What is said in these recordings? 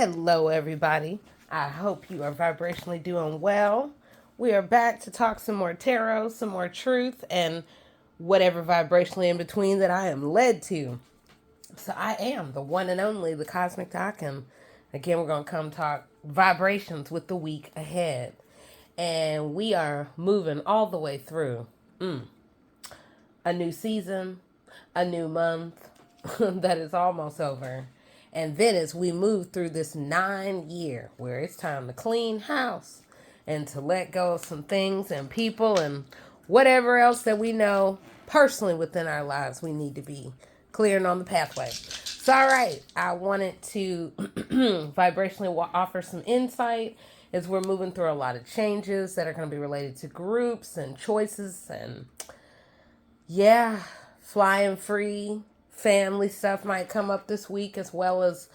Hello, everybody. I hope you are vibrationally doing well. We are back to talk some more tarot, some more truth, and whatever vibrationally in between that I am led to. So I am the one and only, the Cosmic Doc, and again, we're going to come talk vibrations with the week ahead. And we are moving all the way through a new season, a new month that is almost over. And then as we move through this 9 year where it's time to clean house and to let go of some things and people and whatever else that we know personally within our lives we need to be clearing on the pathway. So, all right, I wanted to vibrationally offer some insight as we're moving through a lot of changes that are going to be related to groups and choices and yeah, flying free. Family stuff might come up this week, as well as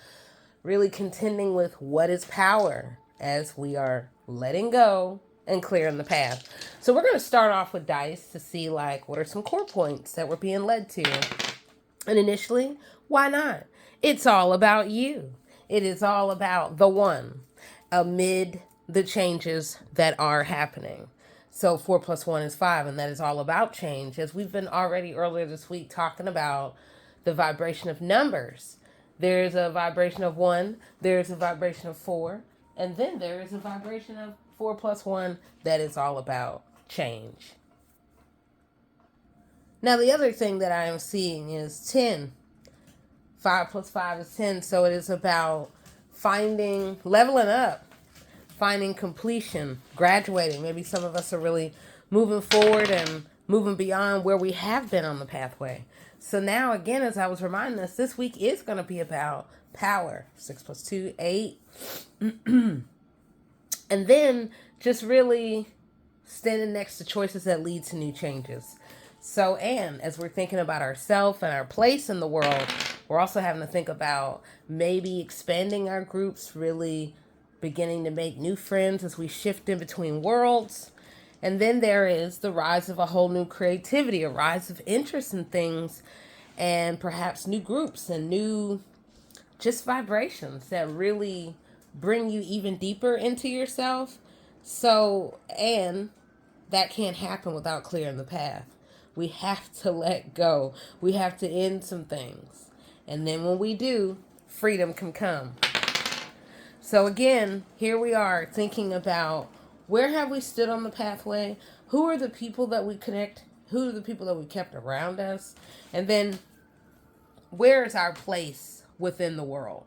really contending with what is power as we are letting go and clearing the path. So we're going to start off with dice to see like what are some core points that we're being led to. And initially, why not? It's all about you. It is all about the one amid the changes that are happening. So 4 plus 1 is 5, and that is all about change. As we've been already earlier this week talking about the vibration of numbers. There's a vibration of 1, there's a vibration of 4, and then there is a vibration of 4 plus 1 that is all about change. Now, the other thing that I am seeing is 10. 5 plus 5 is 10, so it is about finding, leveling up, finding completion, graduating. Maybe some of us are really moving forward and moving beyond where we have been on the pathway. So now, again, as I was reminding us, this week is going to be about power. 6 plus 2, 8. And then just really standing next to choices that lead to new changes. So, and as we're thinking about ourselves and our place in the world, we're also having to think about maybe expanding our groups, really beginning to make new friends as we shift in between worlds. And then there is the rise of a whole new creativity, a rise of interest in things, and perhaps new groups and new just vibrations that really bring you even deeper into yourself. So, and that can't happen without clearing the path. We have to let go. We have to end some things. And then when we do, freedom can come. So again, here we are thinking about where have we stood on the pathway? Who are the people that we connect? Who are the people that we kept around us? And then where is our place within the world?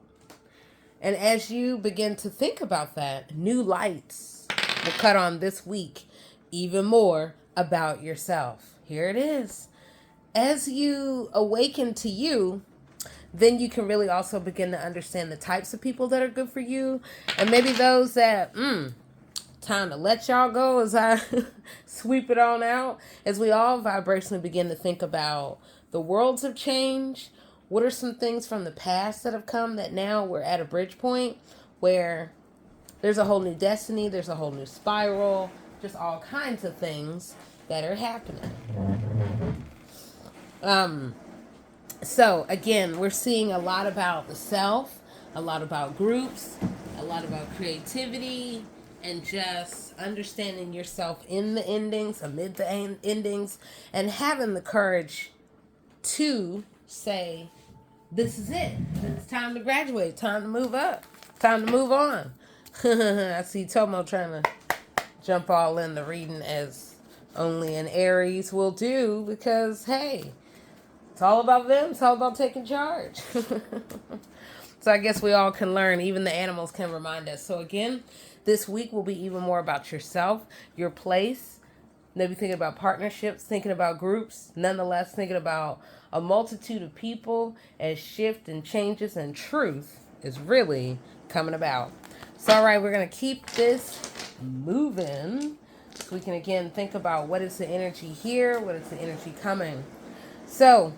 And as you begin to think about that, new lights will cut on this week even more about yourself. Here it is. As you awaken to you, then you can really also begin to understand the types of people that are good for you. And maybe those that, time to let y'all go as I sweep it on out. As we all vibrationally begin to think about the worlds of change. What are some things from the past that have come that now we're at a bridge point where there's a whole new destiny, there's a whole new spiral, just all kinds of things that are happening. So again, we're seeing a lot about the self, a lot about groups, a lot about creativity, and just understanding yourself in the endings, amid the endings, and having the courage to say, this is it. It's time to graduate, time to move up, time to move on. I see Tomo trying to jump all in the reading as only an Aries will do because, hey, it's all about them. It's all about taking charge. So I guess we all can learn. Even the animals can remind us. So again, this week will be even more about yourself, your place. Maybe thinking about partnerships, thinking about groups. Nonetheless, thinking about a multitude of people as shift and changes and truth is really coming about. So all right, we're going to keep this moving. So we can again think about what is the energy here, what is the energy coming. So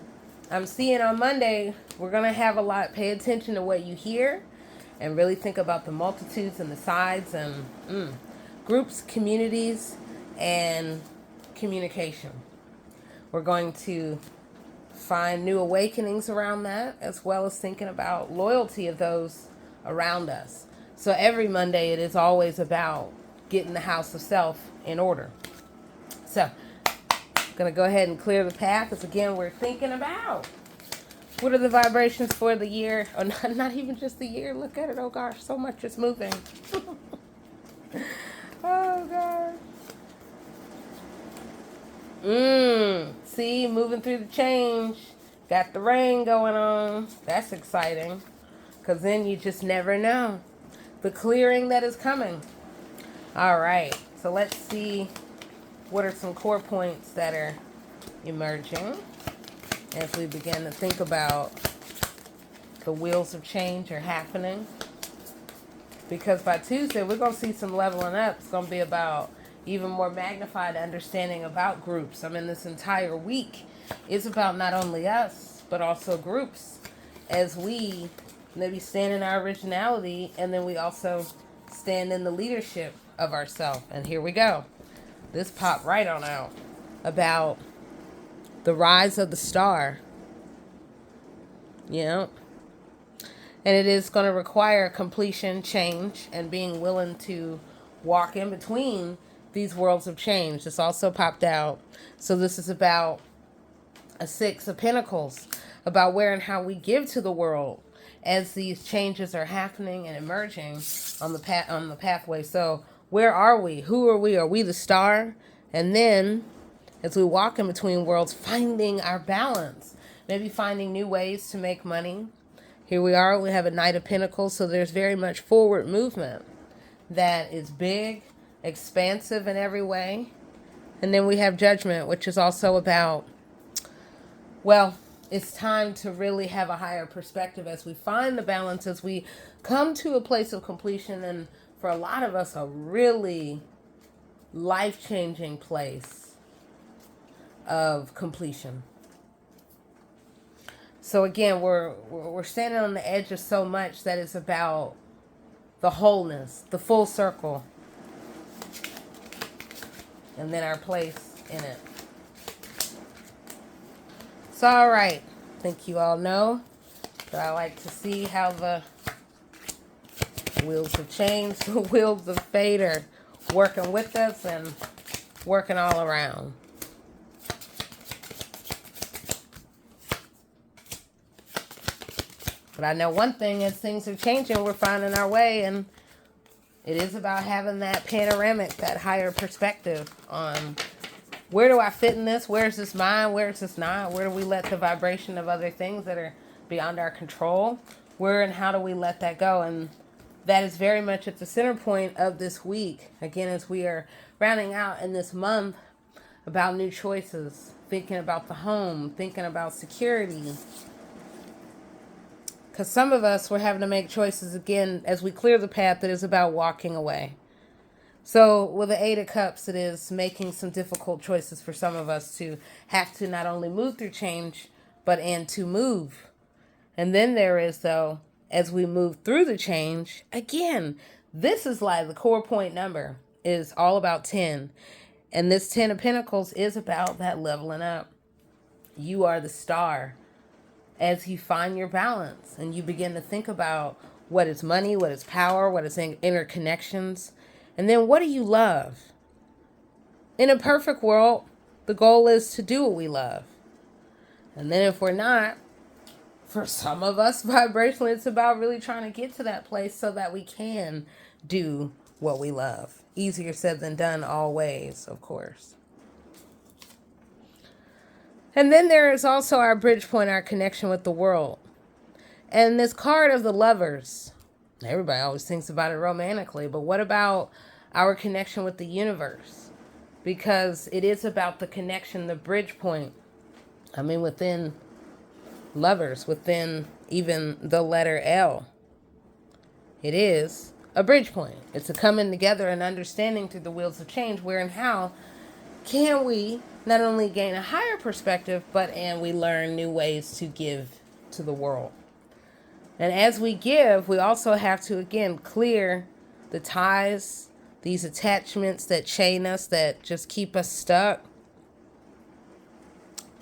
I'm seeing on Monday, we're going to have a lot. Pay attention to what you hear and really think about the multitudes and the sides and groups, communities, and communication. We're going to find new awakenings around that, as well as thinking about loyalty of those around us. So every Monday, it is always about getting the house of self in order. So I'm going to go ahead and clear the path, because again, we're thinking about what are the vibrations for the year, or not even just the year. Look at it. Oh gosh, so much is moving. Oh gosh. See, moving through the change. Got the rain going on. That's exciting, because then you just never know the clearing that is coming. All right, so let's see what are some core points that are emerging as we begin to think about the wheels of change are happening. Because by Tuesday, we're going to see some leveling up. It's going to be about even more magnified understanding about groups. I mean, this entire week is about not only us, but also groups, as we maybe stand in our originality, and then we also stand in the leadership of ourselves. And here we go. This popped right on out about the rise of the star. You know? And it is going to require completion, change, and being willing to walk in between these worlds of change. This also popped out. So this is about a 6 of Pentacles, about where and how we give to the world as these changes are happening and emerging on the pathway. So where are we? Who are we? Are we the star? And then as we walk in between worlds, finding our balance, maybe finding new ways to make money. Here we are, we have a Knight of Pentacles, so there's very much forward movement that is big, expansive in every way. And then we have Judgment, which is also about, well, it's time to really have a higher perspective as we find the balance, as we come to a place of completion, and for a lot of us, a really life-changing place of completion. So again, we're standing on the edge of so much that is about the wholeness, the full circle, and then our place in it. So, all right. I think you all know that I like to see how the wheels of change, the wheels of fate are working with us and working all around. But I know one thing, as things are changing, we're finding our way, and it is about having that panoramic, that higher perspective on where do I fit in this? Where is this mine? Where is this not? Where do we let the vibration of other things that are beyond our control? Where and how do we let that go? And that is very much at the center point of this week. Again, as we are rounding out in this month about new choices, thinking about the home, thinking about security. Because some of us, we're having to make choices again as we clear the path that is about walking away. So with the 8 of Cups, it is making some difficult choices for some of us to have to not only move through change, and to move. And then there is, though, as we move through the change, again, this is like the core point number is all about 10. And this 10 of Pentacles is about that leveling up. You are the star. As you find your balance and you begin to think about what is money, what is power, what is interconnections, and then what do you love? In a perfect world, the goal is to do what we love. And then if we're not, for some of us vibrationally, it's about really trying to get to that place so that we can do what we love. Easier said than done always, of course. And then there is also our bridge point, our connection with the world. And this card of the Lovers, everybody always thinks about it romantically, but what about our connection with the universe? Because it is about the connection, the bridge point. I mean, within Lovers, within even the letter L, it is a bridge point. It's a coming together and understanding through the wheels of change, where and how can we not only gain a higher perspective, and we learn new ways to give to the world. And as we give, we also have to, again, clear the ties, these attachments that chain us, that just keep us stuck.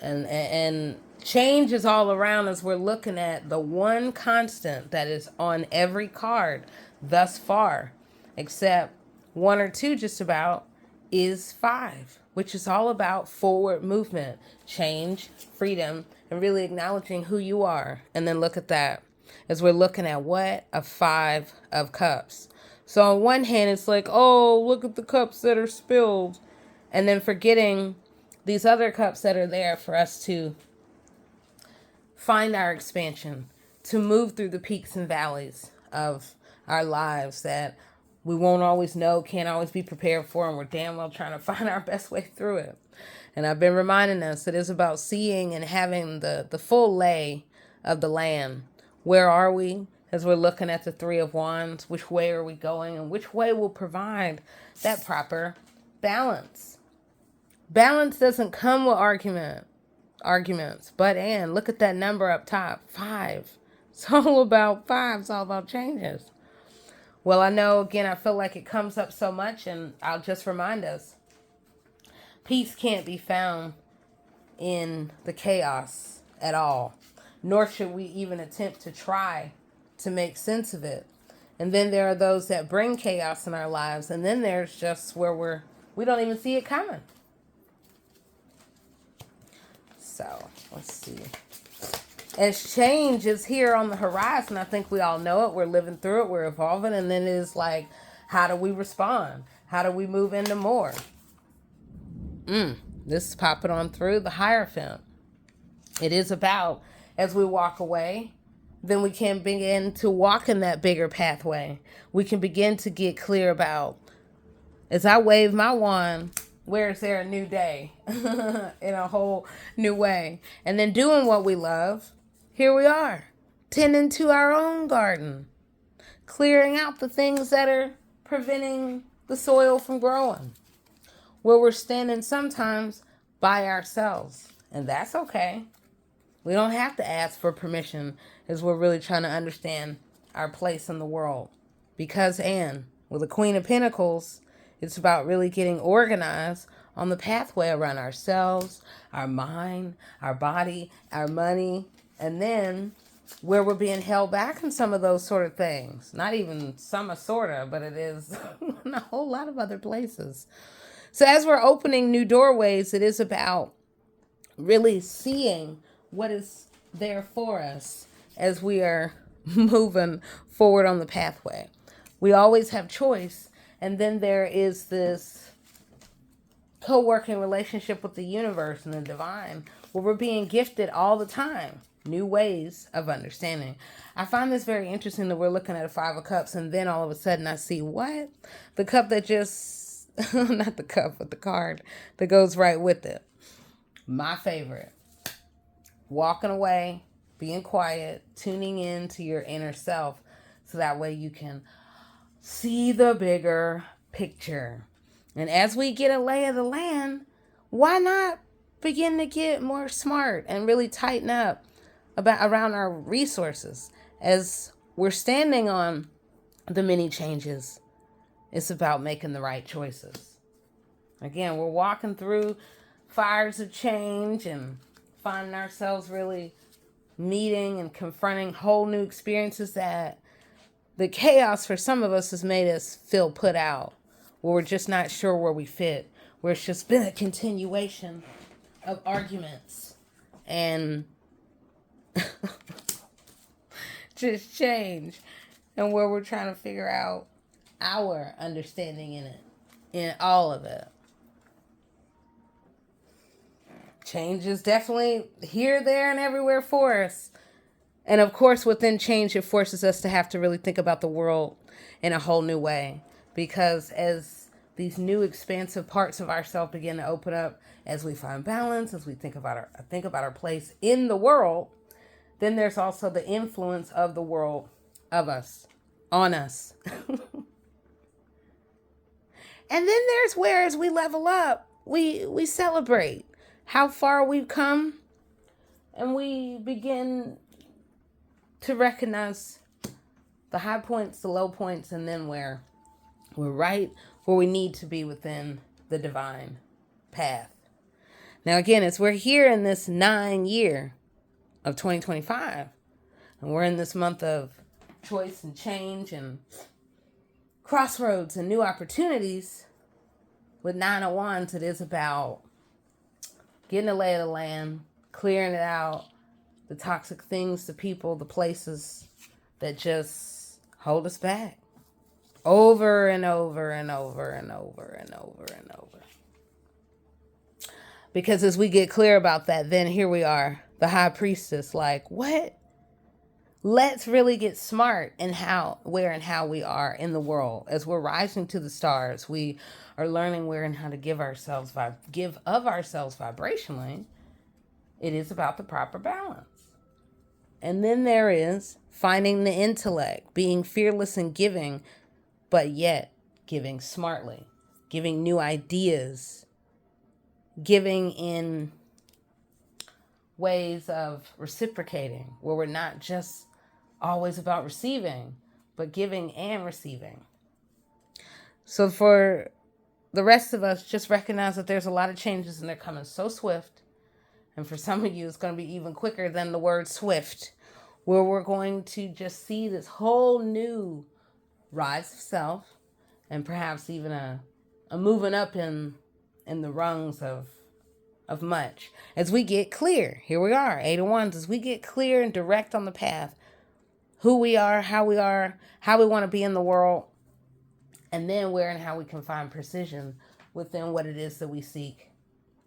And Change is all around us. We're looking at the one constant that is on every card thus far, except one or two just about, is 5, which is all about forward movement, change, freedom, and really acknowledging who you are. And then look at that as we're looking at what? A 5 of cups. So on one hand, it's like, oh, look at the cups that are spilled. And then forgetting these other cups that are there for us to find our expansion, to move through the peaks and valleys of our lives that we won't always know, can't always be prepared for, and we're damn well trying to find our best way through it. And I've been reminding us it is about seeing and having the full lay of the land. Where are we as we're looking at the 3 of Wands? Which way are we going, and which way will provide that proper balance? Balance doesn't come with arguments, and look at that number up top, 5. It's all about 5. It's all about changes. Well, I know, again, I feel like it comes up so much, and I'll just remind us, peace can't be found in the chaos at all, nor should we even attempt to try to make sense of it. And then there are those that bring chaos in our lives, and then there's just where we don't even see it coming. So, let's see. As change is here on the horizon, I think we all know it. We're living through it. We're evolving. And then it's like, how do we respond? How do we move into more? This is popping on through the Hierophant. It is about, as we walk away, then we can begin to walk in that bigger pathway. We can begin to get clear about, as I wave my wand, where is there a new day in a whole new way? And then doing what we love, here we are, tending to our own garden, clearing out the things that are preventing the soil from growing, where we're standing sometimes by ourselves. And that's okay. We don't have to ask for permission as we're really trying to understand our place in the world. Because, with the Queen of Pentacles, it's about really getting organized on the pathway around ourselves, our mind, our body, our money, and then where we're being held back in some of those sort of things. Not even some sort of, but it is in a whole lot of other places. So as we're opening new doorways, it is about really seeing what is there for us as we are moving forward on the pathway. We always have choice. And then there is this co-working relationship with the universe and the divine, where we're being gifted all the time new ways of understanding. I find this very interesting that we're looking at a 5 of Cups, and then all of a sudden I see what? The cup that just, not the cup, but the card that goes right with it. My favorite. Walking away, being quiet, tuning in to your inner self, so that way you can see the bigger picture. And as we get a lay of the land, why not begin to get more smart and really tighten up around our resources? As we're standing on the many changes, it's about making the right choices. Again, we're walking through fires of change and finding ourselves really meeting and confronting whole new experiences that the chaos for some of us has made us feel put out, where we're just not sure where we fit, where it's just been a continuation of arguments and just change, and where we're trying to figure out our understanding in it, in all of it. Change is definitely here, there, and everywhere for us. And of course, within change, it forces us to have to really think about the world in a whole new way. Because as these new expansive parts of ourselves begin to open up, as we find balance, as we think about our place in the world, then there's also the influence of the world of us, on us. And then there's where, as we level up, we celebrate how far we've come, and we begin to recognize the high points, the low points, and then where we're right where we need to be within the divine path. Now, again, as we're here in this 9 year, of 2025. And we're in this month of choice and change and crossroads and new opportunities. With 9 of Wands, it is about getting a lay of the land, clearing it out, the toxic things, the people, the places that just hold us back. Over and over and over and over and over and over. Because as we get clear about that, then here we are, the high priestess, like, what? Let's really get smart in how, where and how we are in the world. As we're rising to the stars, we are learning where and how to give of ourselves vibrationally. It is about the proper balance. And then there is finding the intellect, being fearless in giving, but yet giving smartly, giving new ideas, giving in ways of reciprocating, where we're not just always about receiving, but giving and receiving. So for the rest of us, just recognize that there's a lot of changes and they're coming so swift. And for some of you, it's going to be even quicker than the word swift, where we're going to just see this whole new rise of self and perhaps even a moving up in the rungs of much. As we get clear, here we are, 8 of Wands, as we get clear and direct on the path, who we are, how we want to be in the world, and then where and how we can find precision within what it is that we seek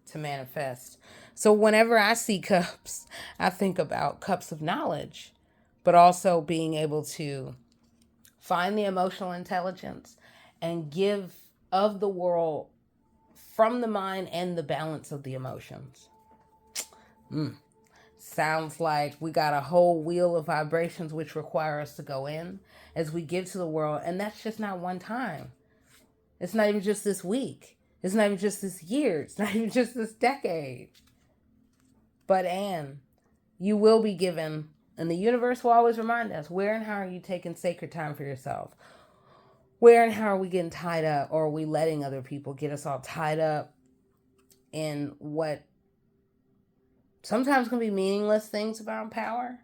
to manifest. So whenever I see cups, I think about cups of knowledge, but also being able to find the emotional intelligence and give of the world from the mind and the balance of the emotions. Sounds like we got a whole wheel of vibrations which require us to go in as we give to the world. And that's just not one time. It's not even just this week. It's not even just this year. It's not even just this decade. But you will be given, and the universe will always remind us, where and how are you taking sacred time for yourself? Where and how are we getting tied up, or are we letting other people get us all tied up in what sometimes can be meaningless things about power?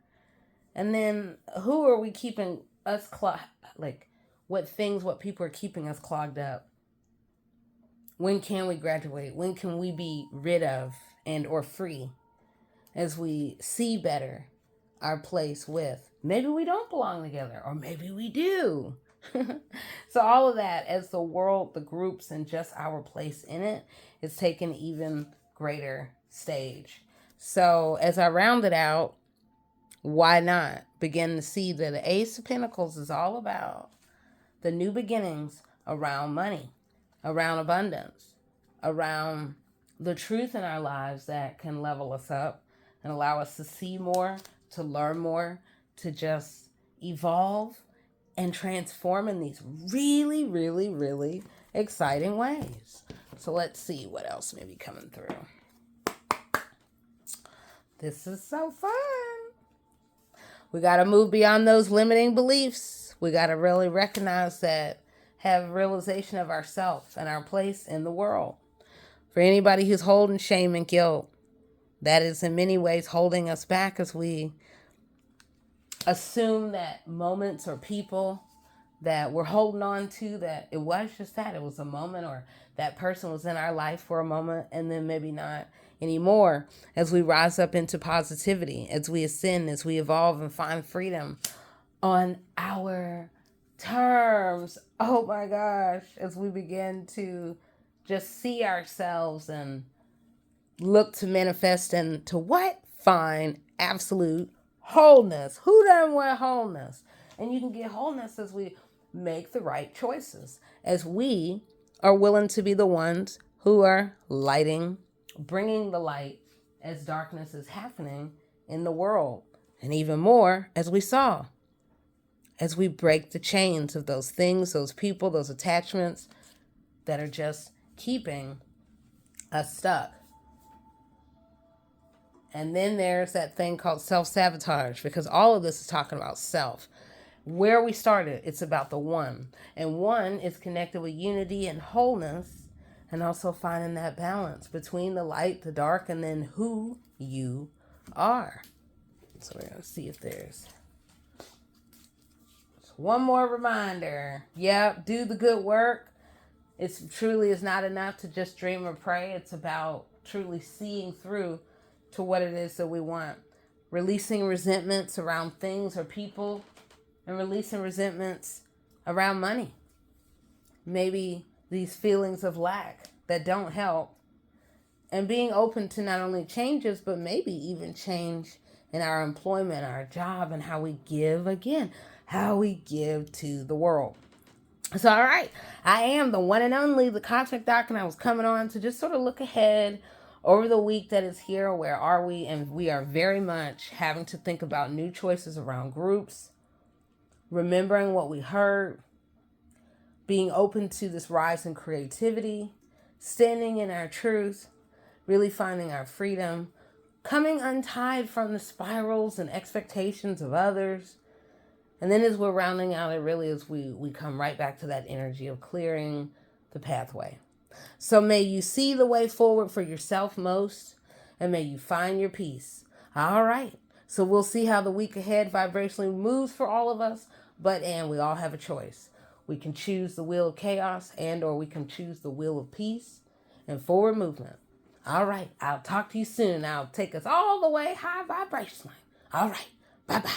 And then who are we keeping us what people are keeping us clogged up? When can we graduate? When can we be rid of and or free as we see better our place with? Maybe we don't belong together, or maybe we do. So all of that, as the world, the groups, and just our place in it is taking even greater stage. So as I round it out, why not begin to see that the Ace of Pentacles is all about the new beginnings around money, around abundance, around the truth in our lives that can level us up and allow us to see more, to learn more, to just evolve and transform in these really, really, really exciting ways. So let's see what else may be coming through. This is so fun. We got to move beyond those limiting beliefs. We got to really recognize that, have realization of ourselves and our place in the world. For anybody who's holding shame and guilt, that is in many ways holding us back as we assume that moments or people that we're holding on to, that it was just that, it was a moment, or that person was in our life for a moment and then maybe not anymore. As we rise up into positivity, as we ascend, as we evolve and find freedom on our terms. Oh my gosh, as we begin to just see ourselves and look to manifest into what? Find absolute wholeness. Who done want wholeness? And you can get wholeness as we make the right choices, as we are willing to be the ones who are lighting, bringing the light as darkness is happening in the world. And even more, as we saw, as we break the chains of those things, those people, those attachments that are just keeping us stuck. And then there's that thing called self-sabotage, because all of this is talking about self. Where we started, it's about the one. And one is connected with unity and wholeness, and also finding that balance between the light, the dark, and then who you are. So we're going to see if there's one more reminder. Yep, do the good work. It's truly is not enough to just dream or pray. It's about truly seeing through to what it is that we want. Releasing resentments around things or people, and releasing resentments around money. Maybe these feelings of lack that don't help. And being open to not only changes, but maybe even change in our employment, our job, and how we give again, how we give to the world. So, all right, I am the one and only, the Cosmic Doc, and I was coming on to just sort of look ahead over the week that is here. Where are we? And we are very much having to think about new choices around groups, remembering what we heard, being open to this rise in creativity, standing in our truth, really finding our freedom, coming untied from the spirals and expectations of others. And then as we're rounding out, it really is we come right back to that energy of clearing the pathway. So may you see the way forward for yourself most, and may you find your peace. All right. So we'll see how the week ahead vibrationally moves for all of us, and we all have a choice. We can choose the wheel of chaos or we can choose the wheel of peace and forward movement. All right. I'll talk to you soon. I'll take us all the way high vibrationally. All right. Bye-bye.